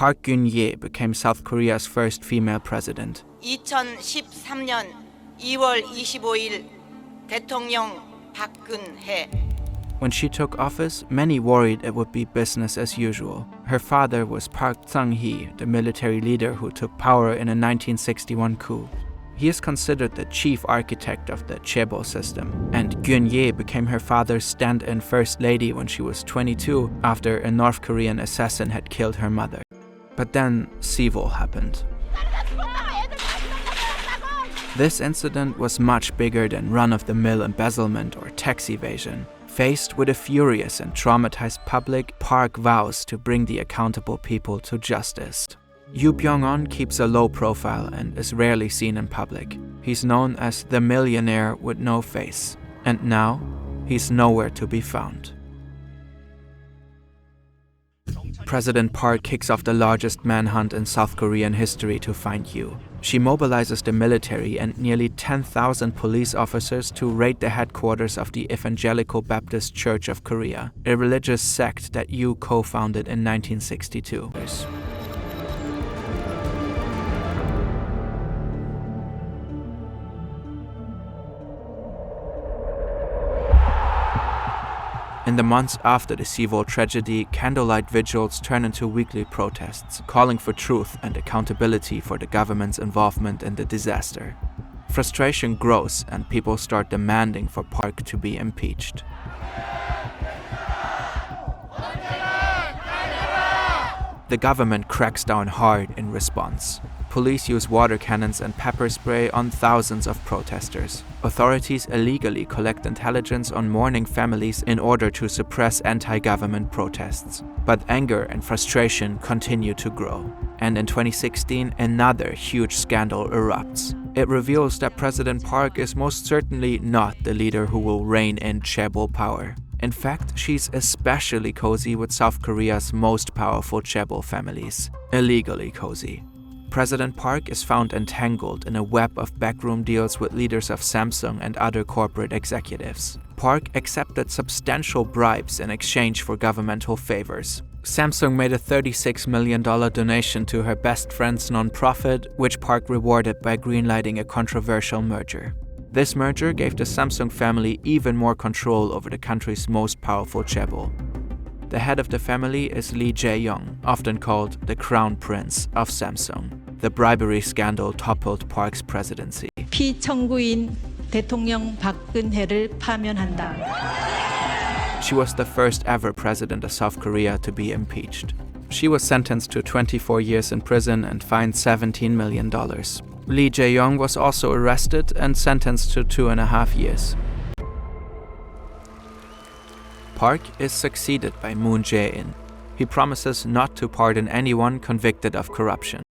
Park Geun-hye became South Korea's first female president. 2013년 2월 25일 대통령 박근혜. When she took office, many worried it would be business as usual. Her father was Park Chung-hee, the military leader who took power in a 1961 coup. He is considered the chief architect of the chaebol system, and Geun-hye became her father's stand-in first lady when she was 22 after a North Korean assassin had killed her mother. But then Sewol happened. This incident was much bigger than run-of-the-mill embezzlement or tax evasion. Faced with a furious and traumatized public, Park vows to bring the accountable people to justice. Yoo Byung-on keeps a low profile and is rarely seen in public. He's known as the millionaire with no face. And now, he's nowhere to be found. President Park kicks off the largest manhunt in South Korean history to find Yoo. She mobilizes the military and nearly 10,000 police officers to raid the headquarters of the Evangelical Baptist Church of Korea, a religious sect that Yoo co-founded in 1962. In the months after the Sewol tragedy, candlelight vigils turn into weekly protests, calling for truth and accountability for the government's involvement in the disaster. Frustration grows and people start demanding for Park to be impeached. The government cracks down hard in response. Police use water cannons and pepper spray on thousands of protesters. Authorities illegally collect intelligence on mourning families in order to suppress anti-government protests. But anger and frustration continue to grow. And in 2016, another huge scandal erupts. It reveals that President Park is most certainly not the leader who will reign in chaebol power. In fact, she's especially cozy with South Korea's most powerful chaebol families. Illegally cozy. President Park is found entangled in a web of backroom deals with leaders of Samsung and other corporate executives. Park accepted substantial bribes in exchange for governmental favors. Samsung made a $36 million donation to her best friend's nonprofit, which Park rewarded by greenlighting a controversial merger. This merger gave the Samsung family even more control over the country's most powerful chaebol. The head of the family is Lee Jae-young, often called the Crown Prince of Samsung. The bribery scandal toppled Park's presidency. 피청구인 대통령 박근혜를 파면한다. She was the first ever president of South Korea to be impeached. She was sentenced to 24 years in prison and fined $17 million. Lee Jae-young was also arrested and sentenced to 2.5 years. Park is succeeded by Moon Jae-in. He promises not to pardon anyone convicted of corruption.